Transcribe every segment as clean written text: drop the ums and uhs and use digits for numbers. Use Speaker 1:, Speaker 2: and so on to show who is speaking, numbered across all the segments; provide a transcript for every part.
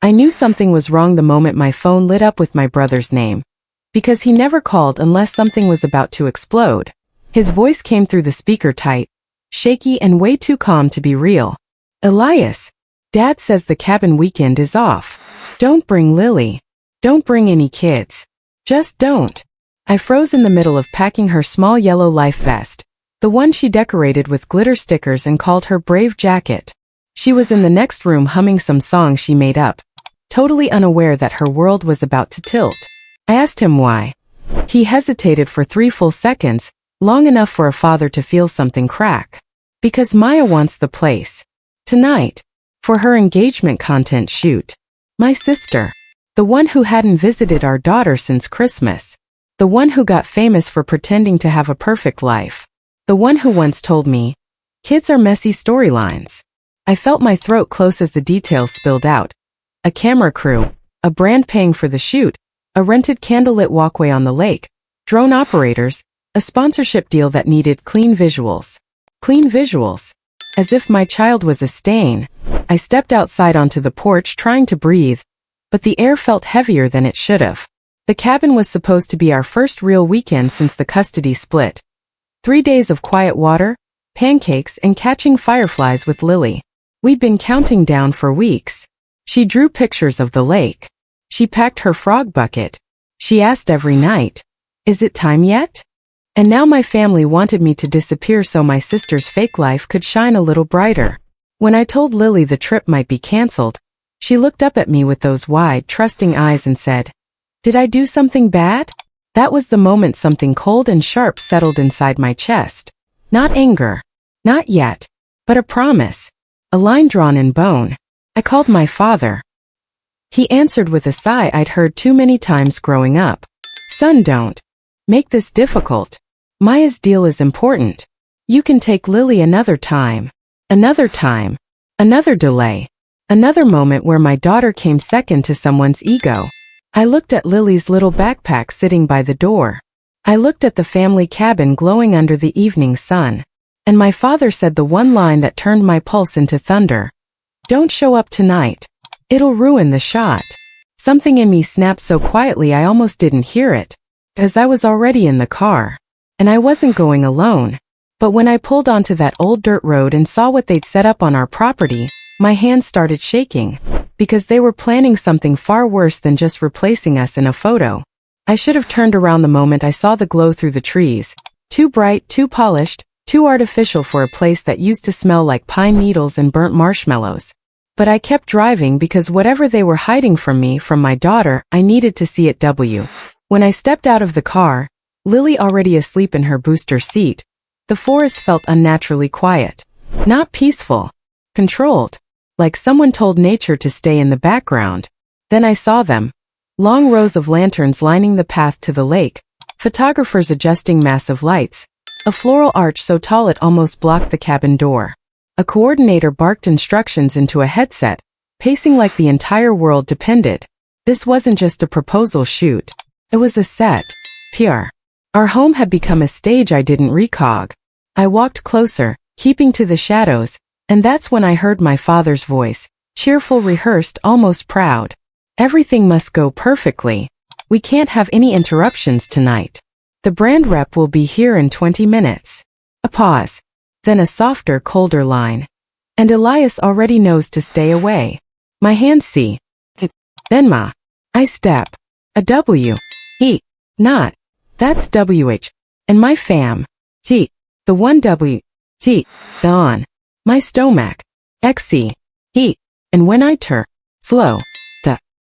Speaker 1: I knew something was wrong the moment my phone lit up with my brother's name. Because he never called unless something was about to explode. His voice came through the speaker tight, shaky and way too calm to be real. Elias, Dad says the cabin weekend is off. Don't bring Lily. Don't bring any kids. Just don't. I froze in the middle of packing her small yellow life vest, the one she decorated with glitter stickers and called her Brave jacket. She was in the next room humming some song she made up, totally unaware that her world was about to tilt. I asked him why. He hesitated for 3 full seconds, long enough for a father to feel something crack. Because Maya wants the place. Tonight. For her engagement content shoot. My sister. The one who hadn't visited our daughter since Christmas. The one who got famous for pretending to have a perfect life. The one who once told me, kids are messy storylines. I felt my throat close as the details spilled out. A camera crew. A brand paying for the shoot. A rented candlelit walkway on the lake. Drone operators. A sponsorship deal that needed clean visuals. Clean visuals. As if my child was a stain. I stepped outside onto the porch trying to breathe, but the air felt heavier than it should have. The cabin was supposed to be our first real weekend since the custody split. 3 days of quiet water, pancakes, and catching fireflies with Lily. We'd been counting down for weeks. She drew pictures of the lake. She packed her frog bucket. She asked every night, "Is it time yet?" And now my family wanted me to disappear so my sister's fake life could shine a little brighter. When I told Lily the trip might be canceled, she looked up at me with those wide, trusting eyes and said, "Did I do something bad?" That was the moment something cold and sharp settled inside my chest. Not anger. Not yet. But a promise. A line drawn in bone. I called my father. He answered with a sigh I'd heard too many times growing up. "Son, don't make this difficult. Maya's deal is important. You can take Lily another time. Another time. Another delay. Another moment where my daughter came second to someone's ego." I looked at Lily's little backpack sitting by the door. I looked at the family cabin glowing under the evening sun. And my father said the one line that turned my pulse into thunder. "Don't show up tonight. It'll ruin the shot." Something in me snapped so quietly I almost didn't hear it, as I was already in the car. And I wasn't going alone. But when I pulled onto that old dirt road and saw what they'd set up on our property, my hands started shaking. Because they were planning something far worse than just replacing us in a photo. I should have turned around the moment I saw the glow through the trees. Too bright, too polished, too artificial for a place that used to smell like pine needles and burnt marshmallows. But I kept driving because whatever they were hiding from me, from my daughter, I needed to see it. When I stepped out of the car, Lily already asleep in her booster seat, the forest felt unnaturally quiet. Not peaceful. Controlled. Like someone told nature to stay in the background. Then I saw them. Long rows of lanterns lining the path to the lake. Photographers adjusting massive lights. A floral arch so tall it almost blocked the cabin door. A coordinator barked instructions into a headset, pacing like the entire world depended. This wasn't just a proposal shoot. It was a set. PR. Our home had become a stage I didn't recog. I walked closer, keeping to the shadows. And that's when I heard my father's voice, cheerful, rehearsed, almost proud. "Everything must go perfectly. We can't have any interruptions tonight. The brand rep will be here in 20 minutes. A pause. Then a softer, colder line. "And Elias already knows to stay away." My hands see. Then Ma. I step. A W. E. Not. That's WH. And my fam. T. The one W. T. The on. My stomach. XC. E. And when I turn. Slow.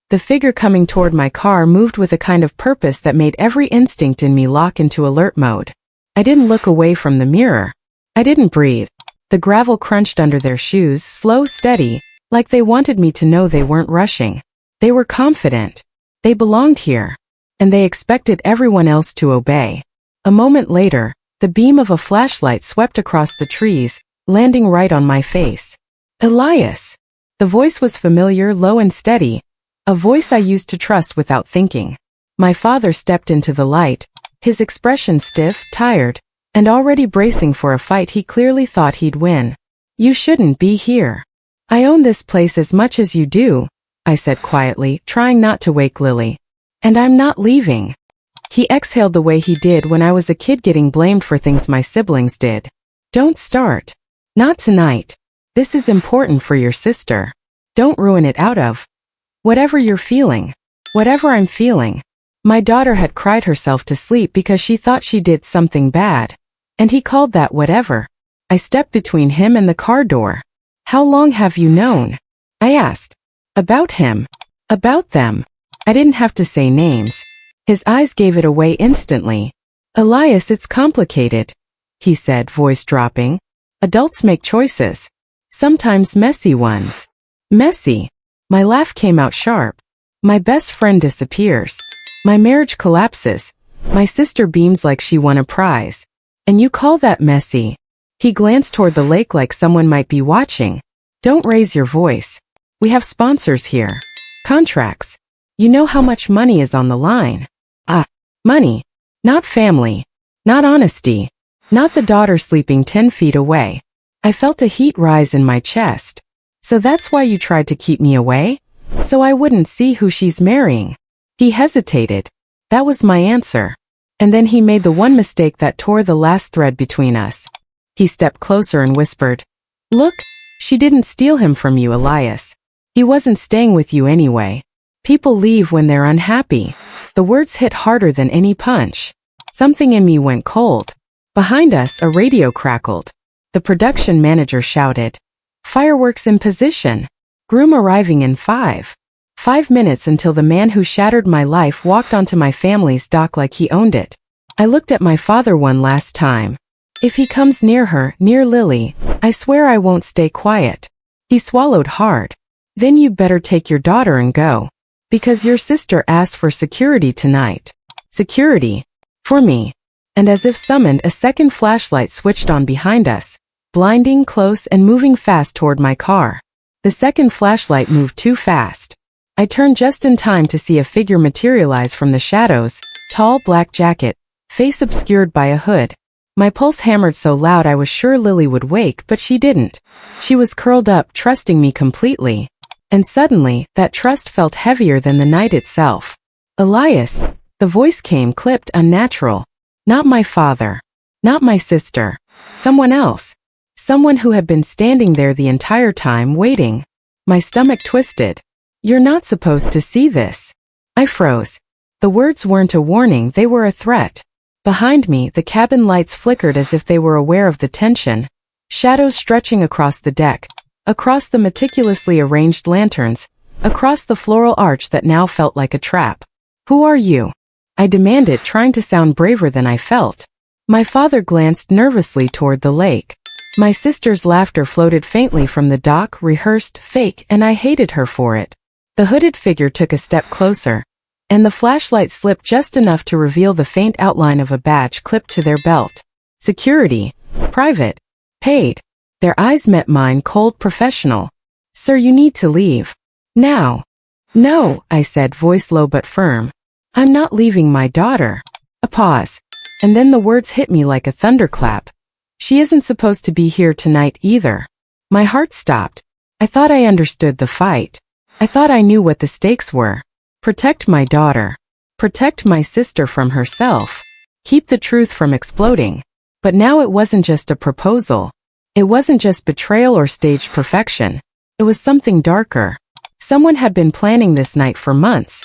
Speaker 1: The figure coming toward my car moved with a kind of purpose that made every instinct in me lock into alert mode. I didn't look away from the mirror. I didn't breathe. The gravel crunched under their shoes, slow, steady, like they wanted me to know they weren't rushing. They were confident. They belonged here. And they expected everyone else to obey. A moment later, the beam of a flashlight swept across the trees, landing right on my face. "Elias." The voice was familiar, low and steady. A voice I used to trust without thinking. My father stepped into the light, his expression stiff, tired, and already bracing for a fight he clearly thought he'd win. "You shouldn't be here. I own this place as much as you do. I said quietly, trying not to wake Lily. And I'm not leaving. He exhaled the way he did when I was a kid getting blamed for things my siblings did. Don't start. Not tonight. This is important for your sister. Don't ruin it out of whatever you're feeling. Whatever I'm feeling. My daughter had cried herself to sleep because she thought she did something bad. And he called that whatever. I stepped between him and the car door. How long have you known? I asked. About him. About them. I didn't have to say names. His eyes gave it away instantly. Elias, it's complicated, he said, voice dropping. Adults make choices. Sometimes messy ones. Messy. My laugh came out sharp. My best friend disappears. My marriage collapses. My sister beams like she won a prize. And you call that messy? He glanced toward the lake like someone might be watching. Don't raise your voice. We have sponsors here. Contracts. You know how much money is on the line. Money. Not family. Not honesty. Not the daughter sleeping 10 feet away. I felt a heat rise in my chest. So that's why you tried to keep me away? So I wouldn't see who she's marrying. He hesitated. That was my answer. And then he made the one mistake that tore the last thread between us. He stepped closer and whispered, Look, she didn't steal him from you, Elias. He wasn't staying with you anyway. People leave when they're unhappy. The words hit harder than any punch. Something in me went cold. Behind us, a radio crackled. The production manager shouted, Fireworks in position. Groom arriving in 5 minutes until the man who shattered my life walked onto my family's dock like he owned it. I looked at my father one last time. If he comes near her, near Lily, I swear I won't stay quiet. He swallowed hard. Then you better take your daughter and go. Because your sister asked for security tonight. Security. For me. And as if summoned, a second flashlight switched on behind us, blinding, close, and moving fast toward my car. The second flashlight moved too fast. I turned just in time to see a figure materialize from the shadows, tall black jacket, face obscured by a hood. My pulse hammered so loud I was sure Lily would wake, but she didn't. She was curled up, trusting me completely. And suddenly, that trust felt heavier than the night itself. Elias, the voice came clipped, unnatural. Not my father. Not my sister. Someone else. Someone who had been standing there the entire time waiting. My stomach twisted. You're not supposed to see this. I froze. The words weren't a warning, they were a threat. Behind me, the cabin lights flickered as if they were aware of the tension. Shadows stretching across the deck. Across the meticulously arranged lanterns, across the floral arch that now felt like a trap. Who are you? I demanded, trying to sound braver than I felt. My father glanced nervously toward the lake. My sister's laughter floated faintly from the dock, rehearsed, fake, and I hated her for it. The hooded figure took a step closer, and the flashlight slipped just enough to reveal the faint outline of a badge clipped to their belt. Security. Private. Paid. Their eyes met mine, cold, professional. Sir, you need to leave. Now. No, I said, voice low but firm. I'm not leaving my daughter. A pause. And then the words hit me like a thunderclap. She isn't supposed to be here tonight either. My heart stopped. I thought I understood the fight. I thought I knew what the stakes were. Protect my daughter. Protect my sister from herself. Keep the truth from exploding. But now it wasn't just a proposal. It wasn't just betrayal or staged perfection. It was something darker. Someone had been planning this night for months.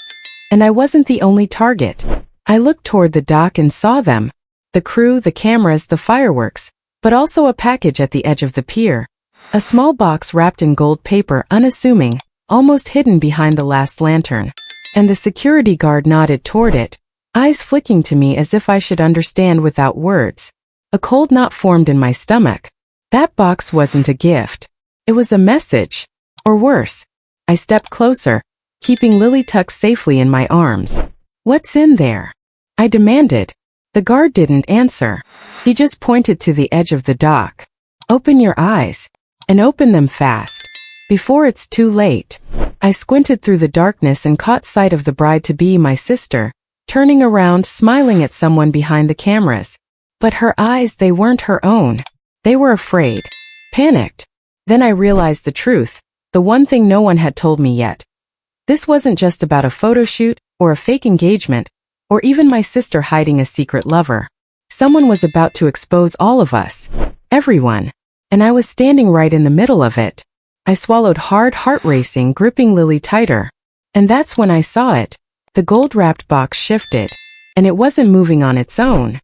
Speaker 1: And I wasn't the only target. I looked toward the dock and saw them. The crew, the cameras, the fireworks. But also a package at the edge of the pier. A small box wrapped in gold paper, unassuming, almost hidden behind the last lantern. And the security guard nodded toward it, eyes flicking to me as if I should understand without words. A cold knot formed in my stomach. That box wasn't a gift. It was a message. Or worse. I stepped closer, keeping Lily tucked safely in my arms. What's in there? I demanded. The guard didn't answer. He just pointed to the edge of the dock. Open your eyes. And open them fast. Before it's too late. I squinted through the darkness and caught sight of the bride-to-be, my sister, turning around, smiling at someone behind the cameras. But her eyes, they weren't her own. They were afraid. Panicked. Then I realized the truth, the one thing no one had told me yet. This wasn't just about a photo shoot, or a fake engagement, or even my sister hiding a secret lover. Someone was about to expose all of us. Everyone. And I was standing right in the middle of it. I swallowed hard, heart racing, gripping Lily tighter. And that's when I saw it. The gold-wrapped box shifted. And it wasn't moving on its own.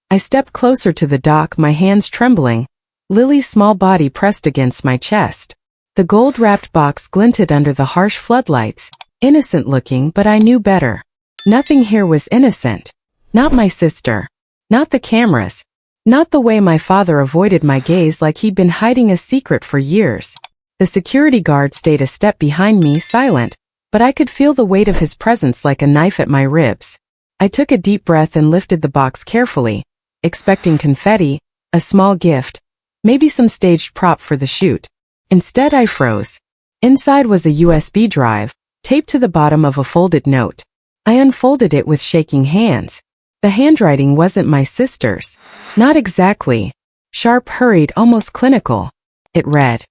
Speaker 1: I stepped closer to the dock, my hands trembling. Lily's small body pressed against my chest. The gold-wrapped box glinted under the harsh floodlights, innocent-looking, but I knew better. Nothing here was innocent. Not my sister. Not the cameras. Not the way my father avoided my gaze like he'd been hiding a secret for years. The security guard stayed a step behind me, silent, but I could feel the weight of his presence like a knife at my ribs. I took a deep breath and lifted the box carefully, expecting confetti, a small gift, maybe some staged prop for the shoot. Instead, I froze. Inside was a USB drive, taped to the bottom of a folded note. I unfolded it with shaking hands. The handwriting wasn't my sister's. Not exactly. Sharp, hurried, almost clinical. It read,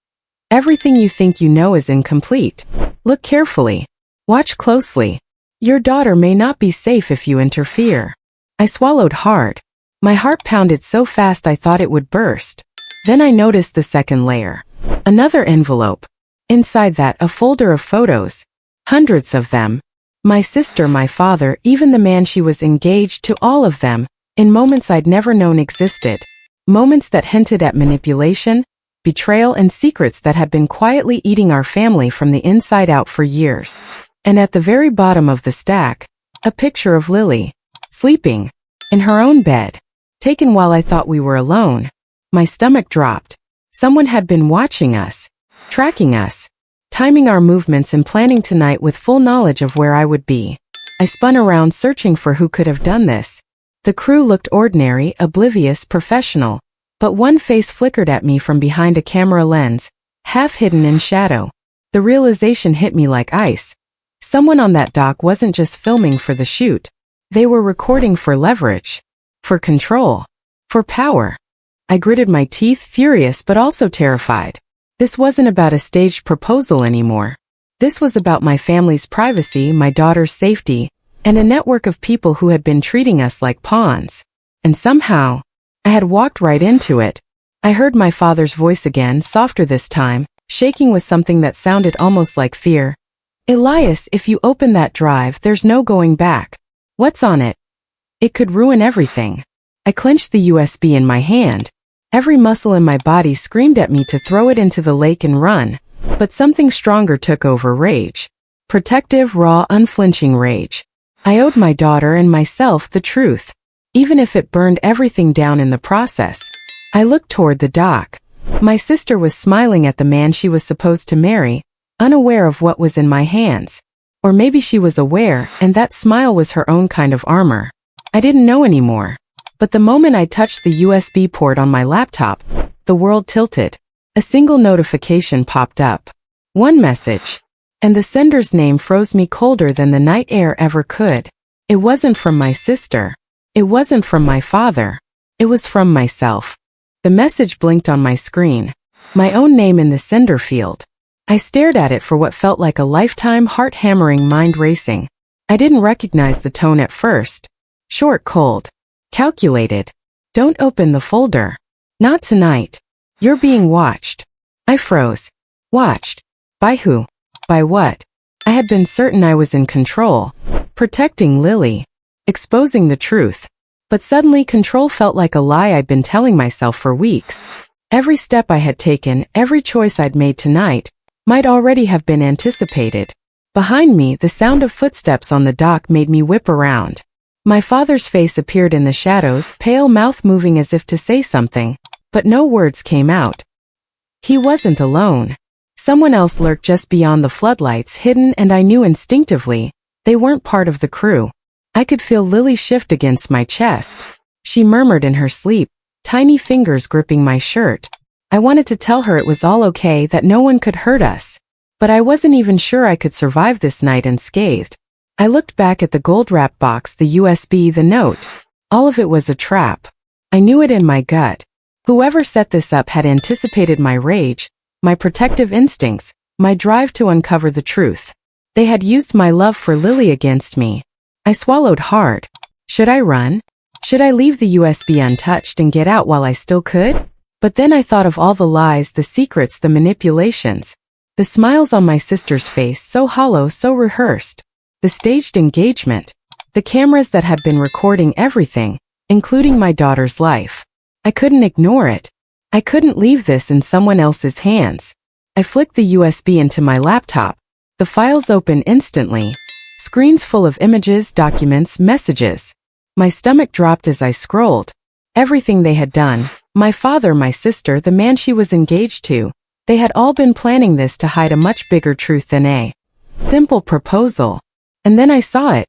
Speaker 1: "Everything you think you know is incomplete. Look carefully. Watch closely. Your daughter may not be safe if you interfere." I swallowed hard. My heart pounded so fast I thought it would burst. Then I noticed the second layer. Another envelope. Inside that, a folder of photos. Hundreds of them. My sister, my father, even the man she was engaged to, all of them, in moments I'd never known existed. Moments that hinted at manipulation, betrayal, and secrets that had been quietly eating our family from the inside out for years. And at the very bottom of the stack, a picture of Lily, sleeping, in her own bed, taken while I thought we were alone. My stomach dropped. Someone had been watching us, tracking us, timing our movements and planning tonight with full knowledge of where I would be. I spun around searching for who could have done this. The crew looked ordinary, oblivious, professional, but one face flickered at me from behind a camera lens, half hidden in shadow. The realization hit me like ice. Someone on that dock wasn't just filming for the shoot. They were recording for leverage, for control, for power. I gritted my teeth, furious but also terrified. This wasn't about a staged proposal anymore. This was about my family's privacy, my daughter's safety, and a network of people who had been treating us like pawns. And somehow, I had walked right into it. I heard my father's voice again, softer this time, shaking with something that sounded almost like fear. "Elias, if you open that drive, there's no going back. What's on it? It could ruin everything." I clenched the USB in my hand. Every muscle in my body screamed at me to throw it into the lake and run, but something stronger took over: rage. Protective, raw, unflinching rage. I owed my daughter and myself the truth, even if it burned everything down in the process. I looked toward the dock. My sister was smiling at the man she was supposed to marry, unaware of what was in my hands. Or maybe she was aware, and that smile was her own kind of armor. I didn't know anymore. But the moment I touched the USB port on my laptop, the world tilted. A single notification popped up. One message. And the sender's name froze me colder than the night air ever could. It wasn't from my sister. It wasn't from my father. It was from myself. The message blinked on my screen. My own name in the sender field. I stared at it for what felt like a lifetime, heart-hammering, mind-racing. I didn't recognize the tone at first. Short, cold. Calculated. "Don't open the folder. Not tonight. You're being watched." I froze. Watched? By who? By what? I had been certain I was in control. Protecting Lily. Exposing the truth. But suddenly control felt like a lie I'd been telling myself for weeks. Every step I had taken, every choice I'd made tonight, might already have been anticipated. Behind me, the sound of footsteps on the dock made me whip around. My father's face appeared in the shadows, pale, mouth moving as if to say something, but no words came out. He wasn't alone. Someone else lurked just beyond the floodlights, hidden, and I knew instinctively, they weren't part of the crew. I could feel Lily shift against my chest. She murmured in her sleep, tiny fingers gripping my shirt. I wanted to tell her it was all okay, that no one could hurt us. But I wasn't even sure I could survive this night unscathed. I looked back at the gold-wrapped box, the USB, the note. All of it was a trap. I knew it in my gut. Whoever set this up had anticipated my rage, my protective instincts, my drive to uncover the truth. They had used my love for Lily against me. I swallowed hard. Should I run? Should I leave the USB untouched and get out while I still could? But then I thought of all the lies, the secrets, the manipulations. The smiles on my sister's face, so hollow, so rehearsed. The staged engagement. The cameras that had been recording everything, including my daughter's life. I couldn't ignore it. I couldn't leave this in someone else's hands. I flicked the USB into my laptop. The files opened instantly. Screens full of images, documents, messages. My stomach dropped as I scrolled. Everything they had done, my father, my sister, the man she was engaged to, they had all been planning this to hide a much bigger truth than a simple proposal. And then I saw it.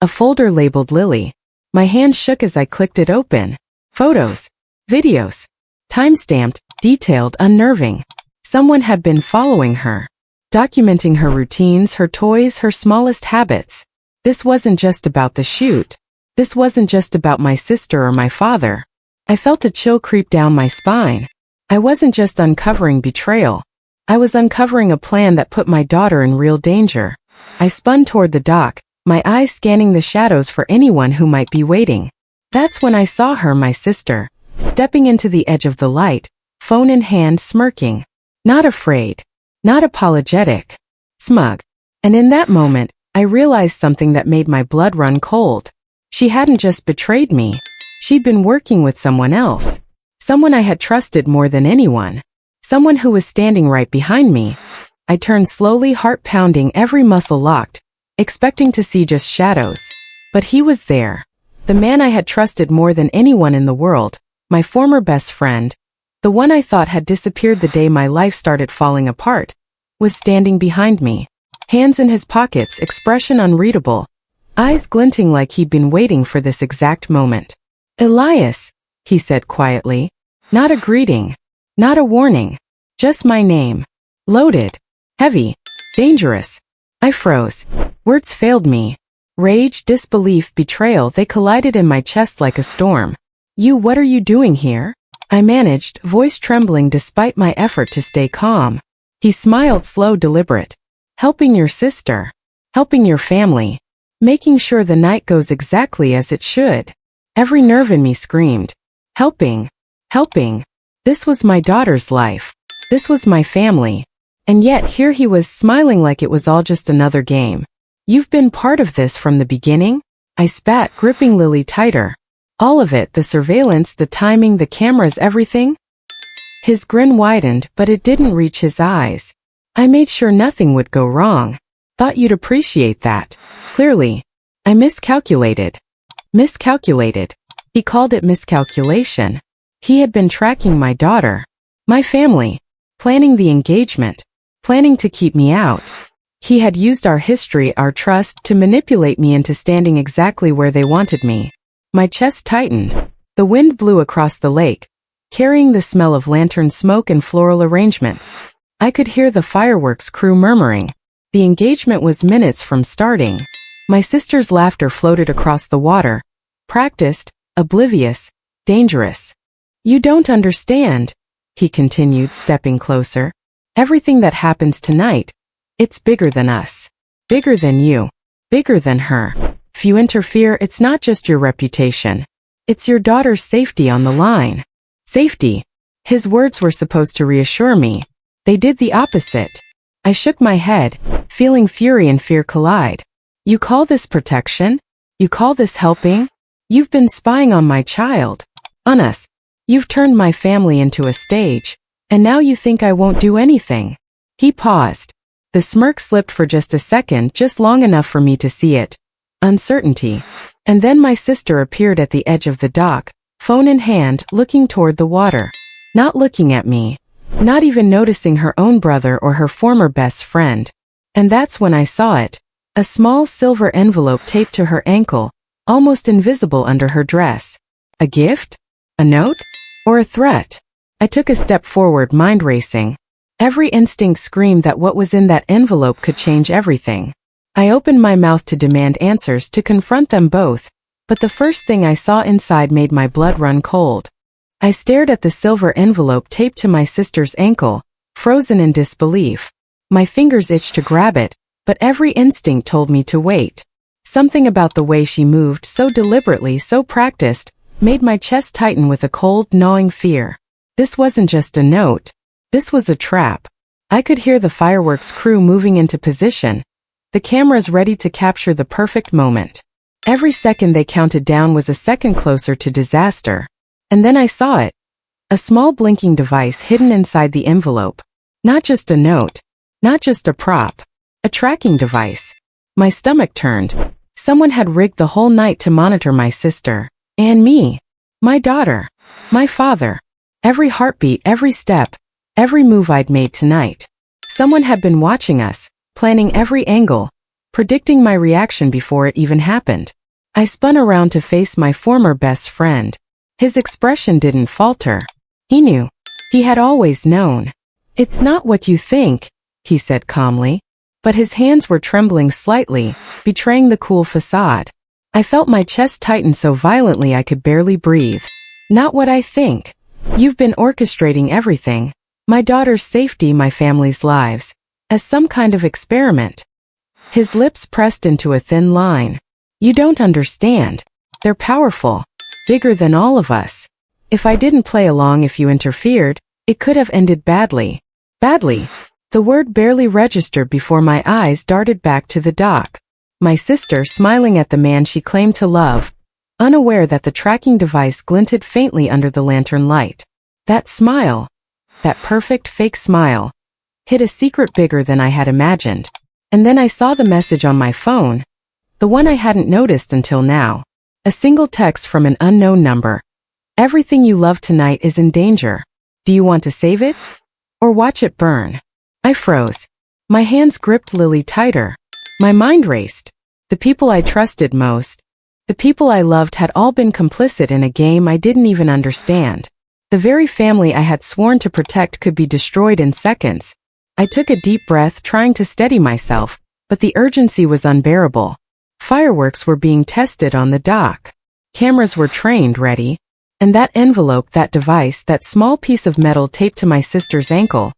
Speaker 1: A folder labeled Lily. My hand shook as I clicked it open. Photos. Videos. Time-stamped, detailed, unnerving. Someone had been following her. Documenting her routines, her toys, her smallest habits. This wasn't just about the shoot. This wasn't just about my sister or my father. I felt a chill creep down my spine. I wasn't just uncovering betrayal. I was uncovering a plan that put my daughter in real danger. I spun toward the dock, my eyes scanning the shadows for anyone who might be waiting. That's when I saw her, my sister, stepping into the edge of the light, phone in hand, smirking. Not afraid. Not apologetic. Smug. And in that moment, I realized something that made my blood run cold. She hadn't just betrayed me. She'd been working with someone else. Someone I had trusted more than anyone. Someone who was standing right behind me. I turned slowly, heart pounding, every muscle locked, expecting to see just shadows. But he was there. The man I had trusted more than anyone in the world, my former best friend, the one I thought had disappeared the day my life started falling apart, was standing behind me. Hands in his pockets, expression unreadable, eyes glinting like he'd been waiting for this exact moment. Elias, he said quietly. Not a greeting. Not a warning. Just my name. Loaded. Heavy. Dangerous. I froze. Words failed me. Rage, disbelief, betrayal, they collided in my chest like a storm. What are you doing here? I managed, voice trembling despite my effort to stay calm. He smiled, slow, deliberate. Helping your sister. Helping your family. Making sure the night goes exactly as it should. Every nerve in me screamed. Helping. Helping. This was my daughter's life. This was my family. And yet here he was smiling like it was all just another game. You've been part of this from the beginning? I spat, gripping Lily tighter. All of it, the surveillance, the timing, the cameras, everything? His grin widened, but it didn't reach his eyes. I made sure nothing would go wrong. Thought you'd appreciate that. Clearly. I miscalculated. Miscalculated. He called it miscalculation. He had been tracking my daughter. My family. Planning the engagement. Planning to keep me out. He had used our history, our trust, to manipulate me into standing exactly where they wanted me. My chest tightened. The wind blew across the lake, carrying the smell of lantern smoke and floral arrangements. I could hear the fireworks crew murmuring. The engagement was minutes from starting. My sister's laughter floated across the water. Practiced, oblivious, dangerous. You don't understand, he continued, stepping closer. Everything that happens tonight, it's bigger than us. Bigger than you. Bigger than her. If you interfere, it's not just your reputation. It's your daughter's safety on the line. Safety. His words were supposed to reassure me. They did the opposite. I shook my head, feeling fury and fear collide. You call this protection? You call this helping? You've been spying on my child. On us. You've turned my family into a stage. And now you think I won't do anything. He paused. The smirk slipped for just a second, just long enough for me to see it. Uncertainty. And then my sister appeared at the edge of the dock, phone in hand, looking toward the water. Not looking at me. Not even noticing her own brother or her former best friend. And that's when I saw it. A small silver envelope taped to her ankle, almost invisible under her dress. A gift? A note? Or a threat? I took a step forward, mind racing. Every instinct screamed that what was in that envelope could change everything. I opened my mouth to demand answers, to confront them both, but the first thing I saw inside made my blood run cold. I stared at the silver envelope taped to my sister's ankle, frozen in disbelief. My fingers itched to grab it, but every instinct told me to wait. Something about the way she moved, so deliberately, so practiced, made my chest tighten with a cold, gnawing fear. This wasn't just a note. This was a trap. I could hear the fireworks crew moving into position, the cameras ready to capture the perfect moment. Every second they counted down was a second closer to disaster. And then I saw it. A small blinking device hidden inside the envelope. Not just a note. Not just a prop. A tracking device. My stomach turned. Someone had rigged the whole night to monitor my sister. And me. My daughter. My father. Every heartbeat, every step, every move I'd made tonight. Someone had been watching us, planning every angle, predicting my reaction before it even happened. I spun around to face my former best friend. His expression didn't falter. He knew. He had always known. "It's not what you think," he said calmly. But his hands were trembling slightly, betraying the cool facade. I felt my chest tighten so violently I could barely breathe. "Not what I think. You've been orchestrating everything. My daughter's safety, my family's lives. As some kind of experiment." His lips pressed into a thin line. "You don't understand. They're powerful. Bigger than all of us. If I didn't play along, if you interfered, it could have ended badly." Badly. The word barely registered before my eyes darted back to the dock. My sister smiling at the man she claimed to love, unaware that the tracking device glinted faintly under the lantern light. That smile, that perfect fake smile, hid a secret bigger than I had imagined. And then I saw the message on my phone, the one I hadn't noticed until now. A single text from an unknown number. "Everything you love tonight is in danger. Do you want to save it? Or watch it burn?" I froze. My hands gripped Lily tighter. My mind raced. The people I trusted most, the people I loved, had all been complicit in a game I didn't even understand. The very family I had sworn to protect could be destroyed in seconds. I took a deep breath, trying to steady myself, but the urgency was unbearable. Fireworks were being tested on the dock. Cameras were trained, ready. And that envelope, that device, that small piece of metal taped to my sister's ankle.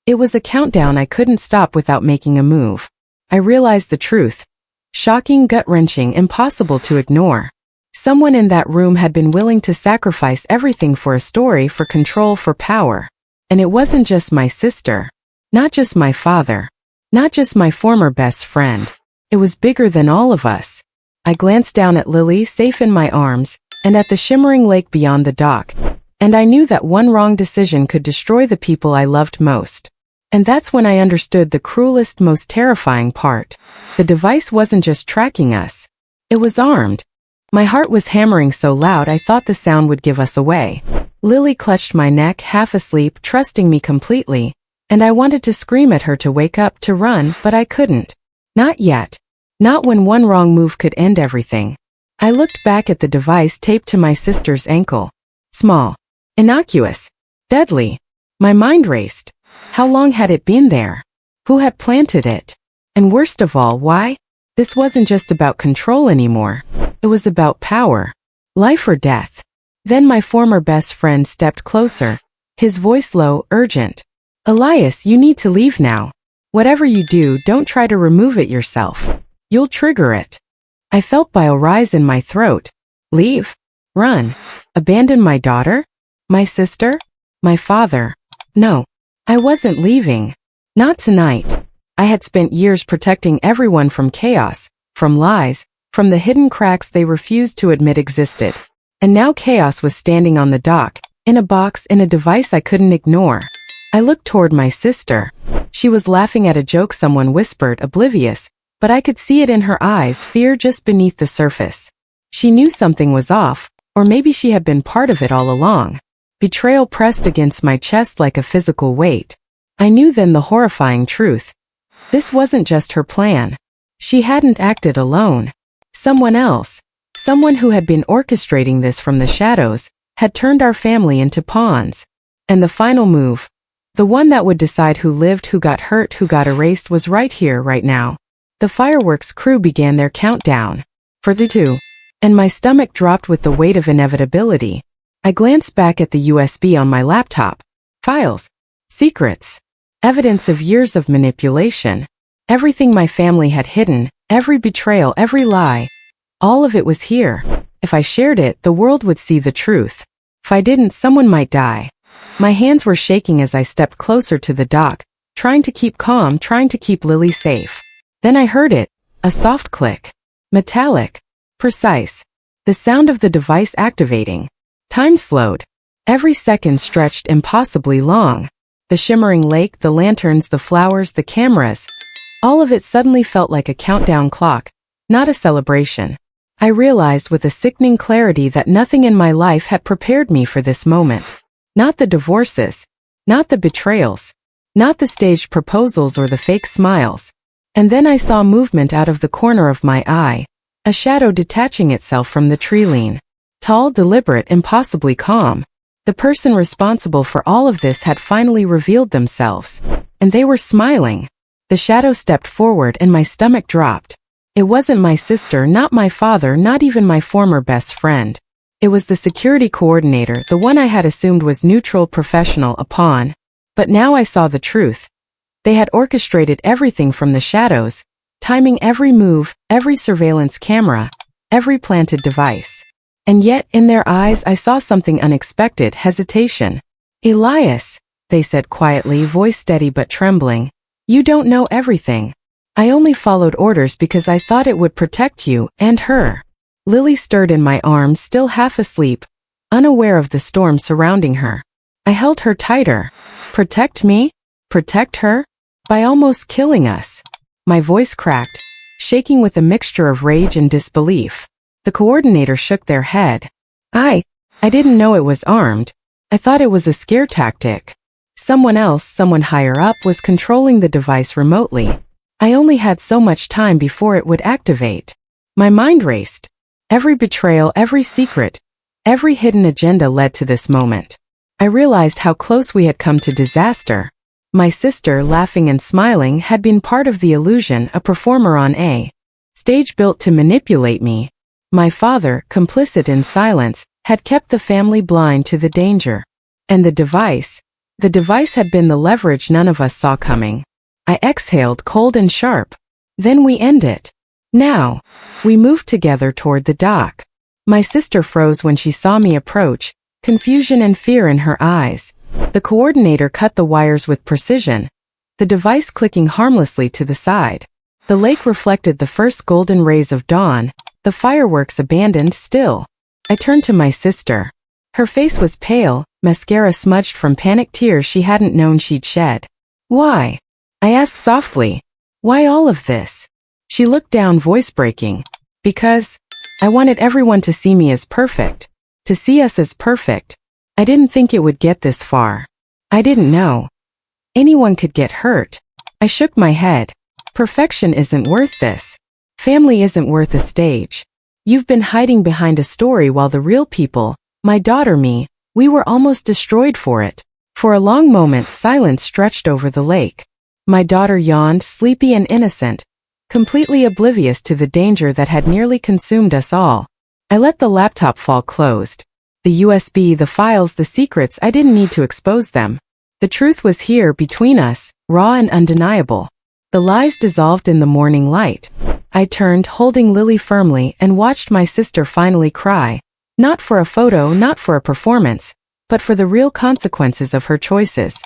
Speaker 1: It was a countdown I couldn't stop without making a move. I realized the truth. Shocking, gut-wrenching, impossible to ignore. Someone in that room had been willing to sacrifice everything for a story, for control, for power. And it wasn't just my sister. Not just my father. Not just my former best friend. It was bigger than all of us. I glanced down at Lily, safe in my arms, and at the shimmering lake beyond the dock. And I knew that one wrong decision could destroy the people I loved most. And that's when I understood the cruelest, most terrifying part. The device wasn't just tracking us. It was armed. My heart was hammering so loud I thought the sound would give us away. Lily clutched my neck, half asleep, trusting me completely, and I wanted to scream at her to wake up, to run, but I couldn't. Not yet. Not when one wrong move could end everything. I looked back at the device taped to my sister's ankle. Small. Innocuous. Deadly. My mind raced. How long had it been there? Who had planted it? And worst of all, why? This wasn't just about control anymore. It was about power. Life or death. Then my former best friend stepped closer, his voice low, urgent. "Elias, you need to leave now. Whatever you do, don't try to remove it yourself. You'll trigger it." I felt bile rise in my throat. Leave? Run? Abandon my daughter? My sister? My father? No. I wasn't leaving. Not tonight. I had spent years protecting everyone from chaos, from lies, from the hidden cracks they refused to admit existed. And now chaos was standing on the dock, in a box, in a device I couldn't ignore. I looked toward my sister. She was laughing at a joke someone whispered, oblivious, but I could see it in her eyes, fear just beneath the surface. She knew something was off, or maybe she had been part of it all along. Betrayal pressed against my chest like a physical weight. I knew then the horrifying truth. This wasn't just her plan. She hadn't acted alone. Someone else, someone who had been orchestrating this from the shadows, had turned our family into pawns. And the final move, the one that would decide who lived, who got hurt, who got erased, was right here, right now. The fireworks crew began their countdown. For the two. And my stomach dropped with the weight of inevitability. I glanced back at the USB on my laptop. Files. Secrets. Evidence of years of manipulation. Everything my family had hidden, every betrayal, every lie, all of it was here. If I shared it, the world would see the truth. If I didn't, someone might die. My hands were shaking as I stepped closer to the dock, trying to keep calm, trying to keep Lily safe. Then I heard it, a soft click. Metallic. Precise. The sound of the device activating. Time slowed. Every second stretched impossibly long. The shimmering lake, the lanterns, the flowers, the cameras. All of it suddenly felt like a countdown clock, not a celebration. I realized with a sickening clarity that nothing in my life had prepared me for this moment. Not the divorces. Not the betrayals. Not the staged proposals or the fake smiles. And then I saw movement out of the corner of my eye, a shadow detaching itself from the tree line. Tall, deliberate, impossibly calm. The person responsible for all of this had finally revealed themselves. And they were smiling. The shadow stepped forward and my stomach dropped. It wasn't my sister, not my father, not even my former best friend. It was the security coordinator, the one I had assumed was neutral, professional, a pawn. But now I saw the truth. They had orchestrated everything from the shadows, timing every move, every surveillance camera, every planted device. And yet, in their eyes, I saw something unexpected, hesitation. "Elias," they said quietly, voice steady but trembling, "you don't know everything. I only followed orders because I thought it would protect you and her." Lily stirred in my arms, still half asleep, unaware of the storm surrounding her. I held her tighter. Protect me? Protect her? By almost killing us. My voice cracked, shaking with a mixture of rage and disbelief. The coordinator shook their head. I didn't know it was armed. I thought it was a scare tactic. Someone else, someone higher up, was controlling the device remotely. I only had so much time before it would activate. My mind raced. Every betrayal, every secret, every hidden agenda led to this moment. I realized how close we had come to disaster. My sister, laughing and smiling, had been part of the illusion, a performer on a stage built to manipulate me. My father, complicit in silence, had kept the family blind to the danger. And the device had been the leverage none of us saw coming. I exhaled, cold and sharp. Then we end it. Now. We moved together toward the dock. My sister froze when she saw me approach, confusion and fear in her eyes. The coordinator cut the wires with precision, the device clicking harmlessly to the side. The lake reflected the first golden rays of dawn, the fireworks abandoned still. I turned to my sister. Her face was pale, mascara smudged from panicked tears she hadn't known she'd shed. "Why?" I asked softly. "Why all of this?" She looked down, voice breaking. "Because I wanted everyone to see me as perfect, to see us as perfect. I didn't think it would get this far. I didn't know anyone could get hurt." I shook my head. "Perfection isn't worth this. Family isn't worth a stage. You've been hiding behind a story while the real people, my daughter, me, we were almost destroyed for it." For a long moment, silence stretched over the lake. My daughter yawned, sleepy and innocent, completely oblivious to the danger that had nearly consumed us all. I let the laptop fall closed. The USB, the files, the secrets, I didn't need to expose them. The truth was here between us, raw and undeniable. The lies dissolved in the morning light. I turned, holding Lily firmly, and watched my sister finally cry. Not for a photo, not for a performance, but for the real consequences of her choices.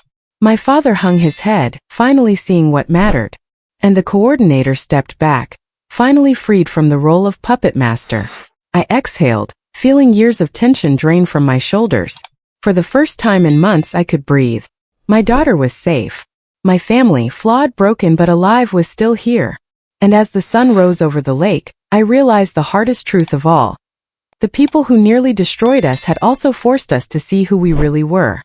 Speaker 1: My father hung his head, finally seeing what mattered. And the coordinator stepped back, finally freed from the role of puppet master. I exhaled, feeling years of tension drain from my shoulders. For the first time in months I could breathe. My daughter was safe. My family, flawed, broken but alive, was still here. And as the sun rose over the lake, I realized the hardest truth of all. The people who nearly destroyed us had also forced us to see who we really were.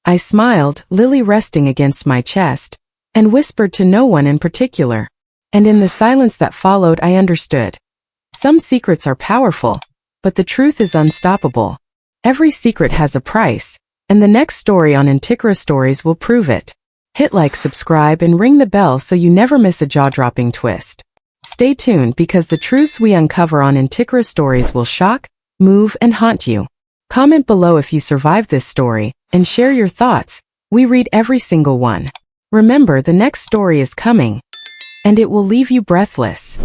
Speaker 1: I smiled, Lily resting against my chest, and whispered to no one in particular. And in the silence that followed, I understood. Some secrets are powerful, but the truth is unstoppable. Every secret has a price, and the next story on Intiqara Stories will prove it. Hit like, subscribe, and ring the bell so you never miss a jaw-dropping twist. Stay tuned because the truths we uncover on Intiqara Stories will shock, move, and haunt you. Comment below if you survived this story, and share your thoughts. We read every single one. Remember, the next story is coming. And it will leave you breathless.